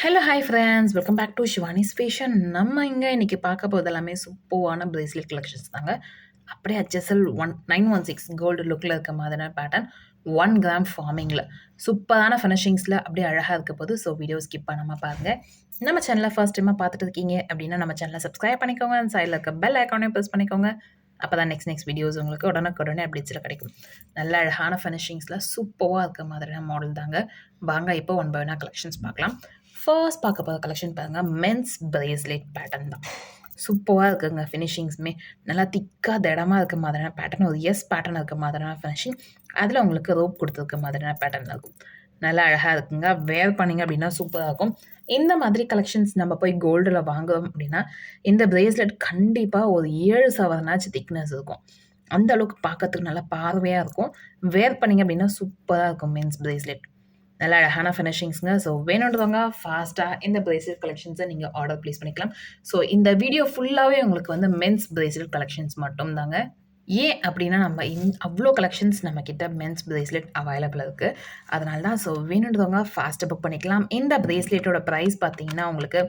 Hello hi friends welcome back to Shivani's fashion. நம்ம இங்கே இன்னைக்கு பார்க்க போகிறது எல்லாமே சூப்பரான பிரேஸ்லெட் கலெக்ஷன்ஸ் தாங்க. அப்படியே HSL 1916 கோல்டு லுக்கில் இருக்க மாதிரியான பேட்டர்ன் 1 கிராம் ஃபார்மிங்கில் சூப்பரான ஃபினிஷிங்ஸில் அப்படியே அழகாக இருக்க போது. ஸோ வீடியோ ஸ்கிப் பண்ணாமல் பாருங்கள். நம்ம சேனலை ஃபர்ஸ்ட் டைமாக பார்த்துட்டு இருக்கீங்க அப்படின்னா நம்ம சேனலை சப்ஸ்கிரைப் பண்ணிக்கோங்க. அந்த சைடில் இருக்க பெல் ஐக்கானையும் ப்ரெஸ் பண்ணிக்கோங்க. அப்போ தான் நெக்ஸ்ட் வீடியோஸ் உங்களுக்கு உடனுக்குடனே அப்டேட்ஸில் கிடைக்கும். நல்ல அழகான ஃபினிஷிங்ஸில் சூப்பராக இருக்க மாதிரியான மாடல் தாங்க. வாங்க இப்போ ஒன் பை ஒன்னாக கலெக்ஷன்ஸ் பார்க்கலாம். ஃபர்ஸ்ட் பார்க்க போகிற கலெக்ஷன் பாருங்கள், மென்ஸ் பிரேஸ்லெட் பேட்டர்ன் தான். சூப்பராக இருக்குங்க. ஃபினிஷிங்ஸுமே நல்லா திக்காக திடமாக இருக்க மாதிரியான பேட்டர்ன், ஒரு எஸ் பேட்டர்ன் இருக்க மாதிரியான ஃபினிஷிங், அதில் உங்களுக்கு ரோப் கொடுத்துருக்க மாதிரியான பேட்டர்ன் இருக்கும். நல்லா அழகாக இருக்குங்க. வேர் பண்ணிங்க அப்படின்னா சூப்பராக இருக்கும். இந்த மாதிரி கலெக்ஷன்ஸ் நம்ம போய் கோல்டில் வாங்குறோம் அப்படின்னா இந்த பிரேஸ்லெட் கண்டிப்பாக ஒரு 7 சவரனாச்சும் திக்னஸ் இருக்கும். அந்த அளவுக்கு பார்க்கறதுக்கு நல்லா பார்வையாக இருக்கும். வேர் பண்ணிங்க அப்படின்னா சூப்பராக இருக்கும் மென்ஸ் பிரேஸ்லெட். நல்ல அழகான ஃபினிஷிங்ஸுங்க. ஸோ வேணுன்றவங்க ஃபாஸ்ட்டாக இந்த பிரேஸ்லெட் கலெக்ஷன்ஸை நீங்கள் ஆர்டர் ப்ளேஸ் பண்ணிக்கலாம். ஸோ இந்த வீடியோ ஃபுல்லாகவே உங்களுக்கு வந்து மென்ஸ் பிரேஸ்லெட் கலெக்ஷன்ஸ் மட்டும் தாங்க. ஏன் அப்படின்னா நம்ம அவ்வளோ கலெக்ஷன்ஸ் நம்மக்கிட்ட மென்ஸ் பிரேஸ்லெட் அவைலபிள் இருக்குது. அதனால தான். ஸோ வேணுன்றவங்க ஃபாஸ்ட்டாக புக் பண்ணிக்கலாம். இந்த பிரேஸ்லெட்டோட ப்ரைஸ் பார்த்தீங்கன்னா உங்களுக்கு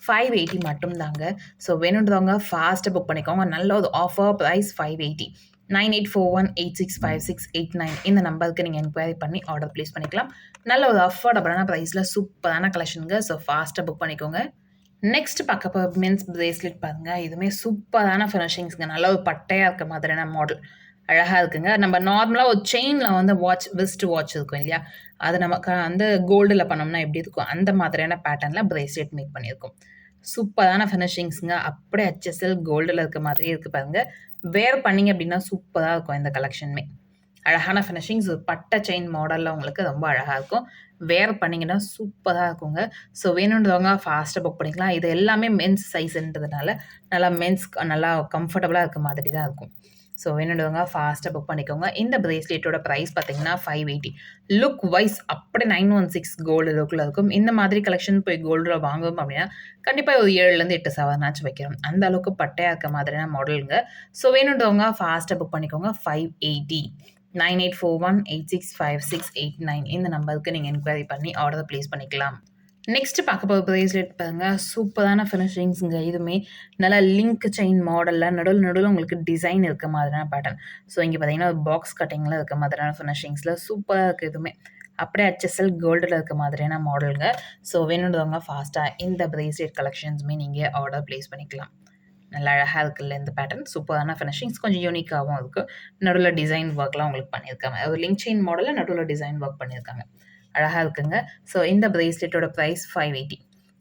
580 மட்டும் தாங்க. ஸோ வேணுன்றவங்க ஃபாஸ்ட்டாக புக் பண்ணிக்கோங்க. நல்ல ஒரு ஆஃபர் ப்ரைஸ் 580. 9841865689 இந்த நம்பருக்கு நீங்கள் என்கொயரி பண்ணி ஆர்டர் ப்ளேஸ் பண்ணிக்கலாம். நல்ல ஒரு அஃபோர்டபுளான ப்ரைஸில் சூப்பரான கலெக்ஷனுங்க. ஸோ ஃபாஸ்ட்டாக புக் பண்ணிக்கோங்க. நெக்ஸ்ட் பார்க்க போகிற மென்ஸ் பிரேஸ்லெட் பாருங்கள். இதுவுமே சூப்பரான ஃபினிஷிங்ஸுங்க. நல்ல ஒரு பட்டையாக இருக்க மாதிரியான மாடல் அழகாக இருக்குங்க. நம்ம நார்மலாக ஒரு செயினில் வந்து வெஸ்ட் வாட்ச் இருக்கும் இல்லையா, அது நமக்கு அந்த கோல்டில் பண்ணோம்னா எப்படி இருக்கும், அந்த மாதிரியான பேட்டர்னில் பிரேஸ்லெட் மேக் பண்ணியிருக்கோம். சூப்பரான ஃபினிஷிங்ஸுங்க. அப்படியே HSL கோல்டில் இருக்க மாதிரியே இருக்குது பாருங்கள். வேர் பண்ணிங்க அப்படின்னா சூப்பராக இருக்கும் இந்த கலெக்ஷனுமே. அழகான ஃபினிஷிங்ஸ், ஒரு பட்டை செயின் மாடலில் உங்களுக்கு ரொம்ப அழகாக இருக்கும். வேர் பண்ணிங்கன்னா சூப்பராக இருக்குங்க. ஸோ வேணுன்றவங்க ஃபாஸ்ட்டாக புக் பண்ணிக்கலாம். இது எல்லாமே மென்ஸ் சைஸ்ன்றதுனால நல்லா நல்லா கம்ஃபர்டபுளாக இருக்க மாதிரி தான் இருக்கும். ஸோ வேணுன்றவங்க ஃபாஸ்ட்டாக புக் பண்ணிக்கோங்க. இந்த பிரேஸ்லெட்டோட ப்ரைஸ் பார்த்தீங்கன்னா 580. லுக் வைஸ் அப்படி 916 கோல்டு லுக்கில் இருக்கும். இந்த மாதிரி கலெக்ஷன் போய் கோல்டில் வாங்குவோம் அப்படின்னா கண்டிப்பாக ஒரு 7லேருந்து 8 சவரனாச்சும் வைக்கிறோம். அந்த அளவுக்கு பட்டையாக இருக்க மாதிரியான மாடலுங்க. ஸோ வேணுன்றவங்க ஃபாஸ்ட்டாக புக் பண்ணிக்கோங்க. 580. 9841865689 இந்த நம்பருக்கு நீங்கள் என்கொயரி பண்ணி ஆர்டர் ப்ளேஸ் பண்ணிக்கலாம். நெக்ஸ்ட் பார்க்க போகிற பிரேஸ்லெட் பாருங்க. சூப்பரான ஃபினிஷிங்ஸுங்க. இதுவுமே நல்லா லிங்க் செயின் மாடலில் நடுவில் உங்களுக்கு டிசைன் இருக்க மாதிரியான பேட்டர்ன். ஸோ இங்கே பார்த்தீங்கன்னா ஒரு பாக்ஸ் கட்டிங்கில் இருக்க மாதிரியான ஃபினிஷிங்ஸில் சூப்பராக இருக்குது. இதுவுமே அப்படியே HSL கோல்டில் இருக்க மாதிரியான மாடலுங்க. ஸோ வேணுன்றவங்க ஃபாஸ்ட்டாக இந்த பிரேஸ்லெட் கலெக்ஷன்ஸுமே நீங்கள் ஆர்டர் ப்ளேஸ் பண்ணிக்கலாம். நல்லா அழகாக இருக்குல்ல இந்த பேட்டர்ன். சூப்பரான ஃபினிஷிங்ஸ், கொஞ்சம் யூனிக்காகவும் இருக்குது. நடுவில் டிசைன் ஒர்க்லாம் உங்களுக்கு பண்ணியிருக்காங்க. ஒரு லிங்க் செயின் மாடலில் நடுவில் டிசைன் ஒர்க் பண்ணியிருக்காங்க. அழகாக இருக்குங்க. ஸோ இந்த பிரேஸ்லெட்டோட ப்ரைஸ் 580.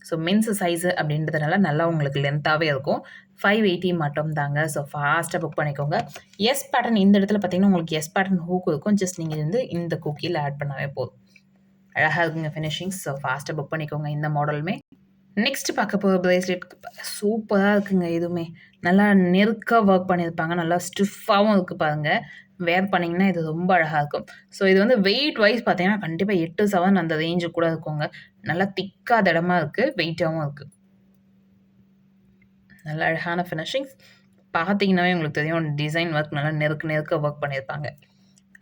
ஸோ மென்ஸ் சைஸு அப்படின்றதுனால நல்லா உங்களுக்கு லென்த்தாகவே இருக்கும். 580 மட்டும் தாங்க. ஸோ ஃபாஸ்ட்டாக புக் பண்ணிக்கோங்க. எஸ் பேட்டர்ன் இந்த இடத்துல பார்த்தீங்கன்னா உங்களுக்கு எஸ் பேட்டர்ன் ஹூக் இருக்கும். ஜஸ்ட் நீங்கள் வந்து இந்த குக்கியில் ஆட் பண்ணவே போதும். அழகாக இருக்குங்க ஃபினிஷிங்ஸ். ஸோ ஃபாஸ்ட்டாக புக் பண்ணிக்கோங்க இந்த மாடலுமே. நெக்ஸ்ட் பார்க்க போகிற பிரேஸ்லெட் சூப்பராக இருக்குங்க. இதுவுமே நல்லா நெருக்காக ஒர்க் பண்ணியிருப்பாங்க. நல்லா ஸ்டிஃபாகவும் இருக்குது பாருங்கள். வேர் பண்ணிங்கன்னா இது ரொம்ப அழகாக இருக்கும். ஸோ இது வந்து வெயிட் வைஸ் பார்த்தீங்கன்னா கண்டிப்பாக 8 சவரன் அந்த ரேஞ்சு கூட இருக்குங்க. நல்லா திக்காக திடமாக இருக்குது, வெயிட்டாகவும் இருக்குது. நல்ல அழகான ஃபினிஷிங்ஸ். பார்த்தீங்கன்னாவே உங்களுக்கு தெரியும் டிசைன் ஒர்க் நல்லா நெருக்க ஒர்க் பண்ணியிருப்பாங்க.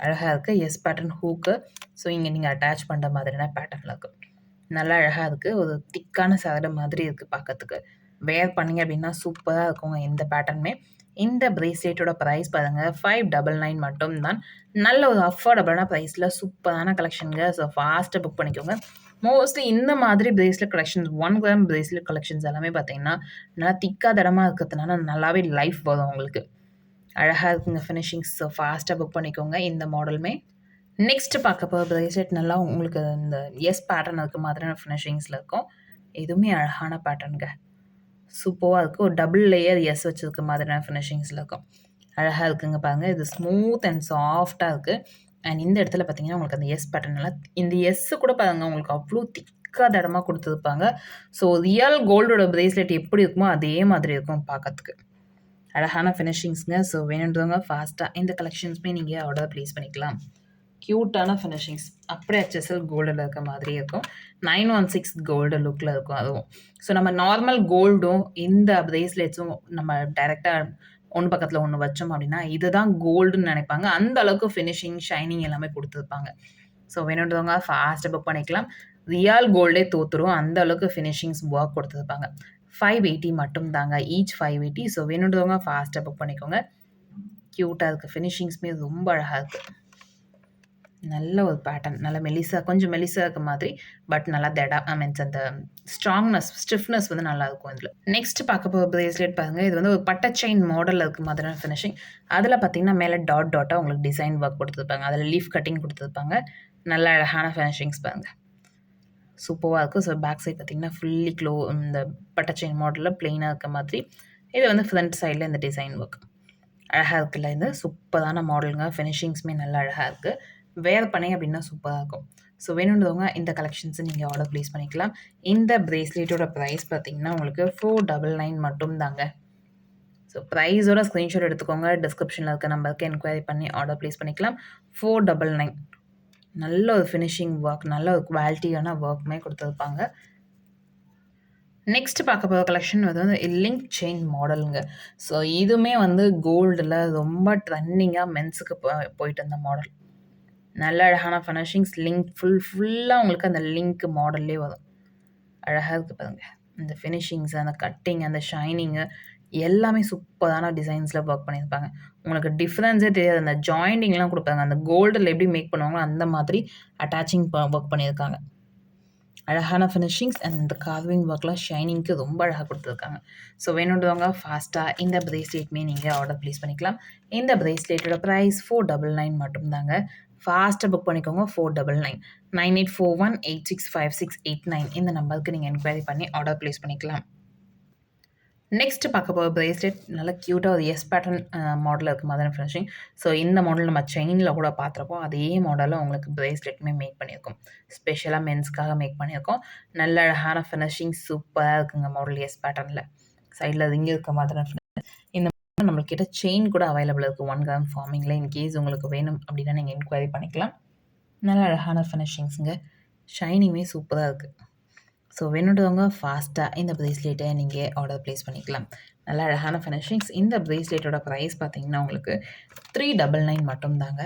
அழகாக இருக்குது. S pattern hook. ஸோ இங்கே நீங்கள் அட்டாச் பண்ணுற மாதிரியான பேட்டர்னில் இருக்குது. நல்லா அழகாக இருக்குது. ஒரு திக்கான சவர மாதிரி இருக்குது பார்க்கறதுக்கு. வேர் பண்ணிங்க அப்படின்னா சூப்பராக இருக்குங்க இந்த பேட்டர்னுமே. இந்த பிரேஸ்லெட்டோட ப்ரைஸ் பாருங்கள் 599 மட்டும் தான். நல்ல ஒரு அஃபோர்டபுளான ப்ரைஸில் சூப்பரான கலெக்ஷனுங்க. ஸோ ஃபாஸ்ட்டாக புக் பண்ணிக்கோங்க. மோஸ்ட்லி இந்த மாதிரி bracelet collections 1 gram bracelet collections எல்லாமே பார்த்தீங்கன்னா நல்லா திக்காக தடமாக இருக்கிறதுனால நல்லாவே லைஃப் வரும் உங்களுக்கு. அழகாக இருக்குங்க ஃபினிஷிங்ஸ். ஸோ ஃபாஸ்ட்டாக புக் பண்ணிக்கோங்க இந்த மாடலுமே. நெக்ஸ்ட் பார்க்க போகிற பிரேஸ்லெட் நல்லா உங்களுக்கு இந்த எஸ் பேட்டர்ன் இருக்க மாதிரியான ஃபினிஷிங்ஸில் இருக்கும். இதுவுமே அழகான பேட்டர்னுங்க. சூப்பராக இருக்குது. ஒரு டபுள் லேயர் எஸ் வச்சுருக்க மாதிரியான ஃபினிஷிங்ஸில் இருக்கும். அழகாக இருக்குங்க பாருங்கள். இது ஸ்மூத் அண்ட் சாஃப்டாக இருக்குது. அண்ட் இந்த இடத்துல பார்த்தீங்கன்னா உங்களுக்கு அந்த எஸ் பேட்டர்ன் நல்லா இந்த எஸ்ஸு கூட பாருங்கள் உங்களுக்கு அவ்வளோ திக்காக தடமாக கொடுத்துருப்பாங்க. ஸோ ரியல் கோல்டோட பிரேஸ்லெட் எப்படி இருக்குமோ அதே மாதிரி இருக்கும் பார்க்கறதுக்கு. அழகான ஃபினிஷிங்ஸுங்க. ஸோ வேணுன்றவங்க ஃபாஸ்ட்டாக இந்த கலெக்ஷன்ஸுமே நீங்கள் ஆர்டர் ப்ளேஸ் பண்ணிக்கலாம். க்யூட்டான ஃபினிஷிங்ஸ். அப்படியே HSL கோல்டில் இருக்க மாதிரி இருக்கும். 916 கோல்டு லுக்கில் இருக்கும் அதுவும். ஸோ நம்ம நார்மல் கோல்டும் இந்த பிரேஸ்லெட்ஸும் நம்ம டைரெக்டாக ஒன்று பக்கத்தில் ஒன்று வச்சோம் அப்படின்னா இதுதான் கோல்டுன்னு நினைப்பாங்க. அந்த அளவுக்கு ஃபினிஷிங், ஷைனிங் எல்லாமே கொடுத்துருப்பாங்க. ஸோ வேணுன்றவங்க ஃபாஸ்ட்டாக புக் பண்ணிக்கலாம். ரியால் கோல்டே தோத்துரும். அந்த அளவுக்கு ஃபினிஷிங்ஸ் ஒர்க் கொடுத்துருப்பாங்க. 580 மட்டும் தாங்க. ஈச் 580. ஸோ வேணுன்றவங்க ஃபாஸ்ட்டாக புக் பண்ணிக்கோங்க. க்யூட்டாக இருக்குது. ஃபினிஷிங்ஸுமே ரொம்ப அழகாக இருக்குது. நல்ல ஒரு பேட்டர்ன். நல்லா மெலிசா கொஞ்சம் மெலிசா இருக்க மாதிரி. பட் நல்லா மீன்ஸ் அந்த ஸ்டிஃப்னஸ் வந்து நல்லாயிருக்கும் இதில. நெக்ஸ்ட் பார்க்க போகிற பிரேஸ்லெட் பாருங்கள். இது வந்து ஒரு பட்டை செயின் மாடலில் இருக்க மாதிரியான ஃபினிஷிங். அதில் பார்த்தீங்கன்னா மேலே டாட்டாக உங்களுக்கு டிசைன் ஒர்க் கொடுத்துருப்பாங்க. அதில் லீஃப் கட்டிங் கொடுத்துருப்பாங்க. நல்ல அழகான ஃபினிஷிங்ஸ் பாருங்கள். சூப்பராக இருக்கும். ஸோ பேக் சைட் பார்த்தீங்கன்னா ஃபுல்லி இந்த பட்டை செயின் மாடலில் ப்ளெயினாக இருக்க மாதிரி. இது வந்து ஃப்ரண்ட் சைடில் இந்த டிசைன் ஒர்க் அழகாக இருக்குல்ல. இது சூப்பரான மாடலுங்க. ஃபினிஷிங்ஸுமே நல்லா அழகாக இருக்குது. வேர் பண்ணீங்க அப்படின்னா சூப்பராக இருக்கும். ஸோ வேணுன்றவங்க இந்த கலெக்ஷன்ஸை நீங்கள் ஆர்டர் ப்ளேஸ் பண்ணிக்கலாம். இந்த பிரேஸ்லெட்டோட ப்ரைஸ் பார்த்தீங்கன்னா உங்களுக்கு 499 மட்டும் தாங்க. ஸோ ப்ரைஸோட ஸ்க்ரீன்ஷாட் எடுத்துக்கோங்க. டிஸ்கிரிப்ஷனில் இருக்க நம்பருக்கு என்கொயரி பண்ணி ஆர்டர் ப்ளேஸ் பண்ணிக்கலாம். 499. நல்ல ஒரு ஃபினிஷிங் ஒர்க், நல்ல ஒரு குவாலிட்டியான ஒர்க்குமே கொடுத்துருப்பாங்க. நெக்ஸ்ட் பார்க்க போகிற கலெக்ஷன் வந்து லிங்க் செயின் மாடலுங்க. ஸோ இதுவுமே வந்து கோல்டில் ரொம்ப ட்ரெண்டிங்காக மென்ஸுக்கு போயிட்டு இருந்த மாடல். நல்ல அழகான ஃபினிஷிங்ஸ். லிங்க் ஃபுல்லாக உங்களுக்கு அந்த லிங்க் மாடல்லே வரும். அழகாக இருக்குது பாருங்க. இந்த ஃபினிஷிங்ஸ், அந்த கட்டிங், அந்த ஷைனிங்கு எல்லாமே சூப்பரான டிசைன்ஸில் ஒர்க் பண்ணியிருப்பாங்க. உங்களுக்கு டிஃப்ரென்ஸே தெரியாது. அந்த ஜாயிண்டிங்லாம் கொடுப்பாங்க. அந்த கோல்டில் எப்படி மேக் பண்ணுவாங்களோ அந்த மாதிரி அட்டாச்சிங் ஒர்க் பண்ணியிருக்காங்க. அழகான ஃபினிஷிங்ஸ் அண்ட் இந்த கார்விங் ஒர்க்லாம் ஷைனிங்க்கு ரொம்ப அழகாக கொடுத்துருக்காங்க. ஸோ வேணுன்றவங்க ஃபாஸ்ட்டாக இந்த பிரேஸ்லெட்மே நீங்கள் ஆர்டர் ப்ளேஸ் பண்ணிக்கலாம். இந்த பிரேஸ்லெட்டோட ப்ரைஸ் 499 மட்டும் தாங்க. ஃபாஸ்ட்டாக புக் பண்ணிக்கோங்க. 499 9841865689 இந்த நம்பருக்கு நீங்கள் என்கொயரி பண்ணி ஆர்டர் ப்ளேஸ் பண்ணிக்கலாம். நெக்ஸ்ட் பார்க்க போகிற பிரேஸ்லெட் நல்லா க்யூட்டாக ஒரு எஸ் பேட்டர்ன் மாடலில் இருக்க மாதிரியான ஃபினிஷிங். ஸோ இந்த மாடல் நம்ம செயினில் கூட பார்த்துருப்போம். அதே மாடலில் உங்களுக்கு பிரேஸ்லெட்டுமே மேக் பண்ணியிருக்கோம். ஸ்பெஷலாக மென்ஸ்க்காக மேக் பண்ணியிருக்கோம். நல்ல அழகான ஃபினிஷிங் சூப்பராக இருக்குங்க மாடல் எஸ் பேட்டர்னில். சைடில் இங்கே இருக்க மாதிரியான ஃபினிஷிங். இந்த மாதிரி நம்மள்கிட்ட செயின் கூட அவைலபிள் இருக்குது 1 கிராம் ஃபார்மிங்கில். இன்கேஸ் உங்களுக்கு வேணும் அப்படின்னா நீங்கள் என்கொயரி பண்ணிக்கலாம். நல்ல அழகான ஃபினிஷிங்ஸுங்க. ஷைனிங்குமே சூப்பராக இருக்குது. ஸோ வேணுன்றவங்க ஃபாஸ்ட்டாக இந்த பிரேஸ்லெட்டை நீங்கள் ஆர்டர் ப்ளேஸ் பண்ணிக்கலாம். நல்ல அழகான ஃபினிஷிங்ஸ். இந்த பிரேஸ்லெட்டோட ப்ரைஸ் பார்த்தீங்கன்னா உங்களுக்கு 399 மட்டும் தாங்க.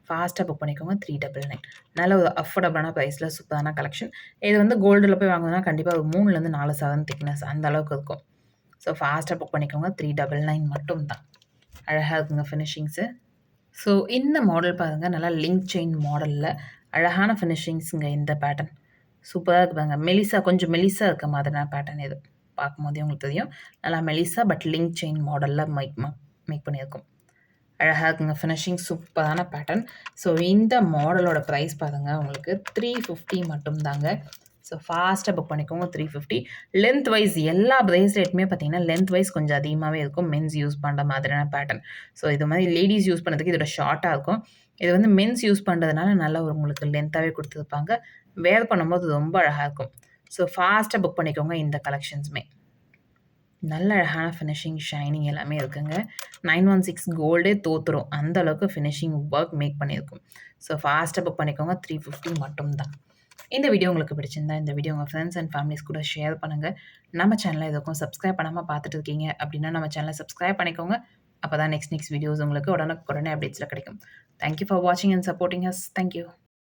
ஃபாஸ்ட்டாக புக் பண்ணிக்கோங்க. 399. நல்ல ஒரு அஃபோர்டபுளான ப்ரைஸில் சூப்பரான கலெக்ஷன். இது வந்து கோல்டில் போய் வாங்கினா கண்டிப்பாக ஒரு 3லேருந்து 4 சவரன் திக்னஸ் அந்த அளவுக்கு இருக்கும். ஸோ ஃபாஸ்ட்டாக புக் பண்ணிக்கோங்க. 399 மட்டும் தான். அழகாக இருக்குங்க ஃபினிஷிங்ஸு. ஸோ இந்த மாடல் பாருங்கள். நல்லா லிங்க் செயின் மாடலில் அழகான ஃபினிஷிங்ஸுங்க. இந்த பேட்டர்ன் சூப்பராக இருக்குதாங்க. கொஞ்சம் மெலிசா இருக்க மாதிரியான பேட்டர்ன் இது. பார்க்கும்போதே உங்களுக்கு தெரியும். நல்லா மெலிசா பட் லிங்க் செயின் மாடலில் மேக் பண்ணியிருக்கோம். அழகாக இருக்குங்க. ஃபினிஷிங் சூப்பரான பேட்டர்ன். ஸோ இந்த மாடலோட ப்ரைஸ் பாருங்கள் உங்களுக்கு 350 மட்டும் தாங்க. ஸோ ஃபாஸ்ட்டாக புக் பண்ணிக்கோங்க. 350. லென்த் வைஸ் எல்லா பிரேஸ்லெட்டுமே பார்த்தீங்கன்னா லென்த் வைஸ் கொஞ்சம் அதிகமாகவே இருக்கும். மென்ஸ் யூஸ் பண்ணுற மாதிரியான பேட்டர்ன். ஸோ இது மாதிரி லேடிஸ் யூஸ் பண்ணுறதுக்கு இதோட ஷார்ட்டாக இருக்கும். இது வந்து மென்ஸ் யூஸ் பண்ணுறதுனால நல்லா உங்களுக்கு லென்த்தாகவே கொடுத்துருப்பாங்க. வேர் பண்ணும்போது ரொம்ப அழகாக இருக்கும். ஸோ ஃபாஸ்ட்டாக புக் பண்ணிக்கோங்க. இந்த கலெக்ஷன்ஸுமே நல்ல அழகான ஃபினிஷிங், ஷைனிங் எல்லாமே இருக்குங்க. 916 கோல்டே தோத்துரும். அந்த அளவுக்கு ஃபினிஷிங் ஒர்க் மேக் பண்ணியிருக்கும். ஸோ ஃபாஸ்ட்டாக புக் பண்ணிக்கோங்க. 350 மட்டும் தான். இந்த வீடியோ உங்களுக்கு பிடிச்சிருந்தா இந்த வீடியோ உங்கள் ஃப்ரெண்ட்ஸ் அண்ட் ஃபேமிலிஸ் கூட ஷேர் பண்ணுங்கள். நம்ம சேனலை எதுக்கும் சப்ஸ்கிரைப் பண்ணாமல் பார்த்துட்டு இருக்கீங்க அப்படின்னா நம்ம சேனலை சப்ஸ்கிரைப் பண்ணிக்கோங்க. அப்போ தான் நெக்ஸ்ட் வீடியோஸ் உங்களுக்கு உடனே அப்டேட்ஸில் கிடைக்கும். தேங்க்யூ ஃபார் வாட்சிங் அண்ட் சப்போர்ட்டிங் அஸ். தேங்க்யூ.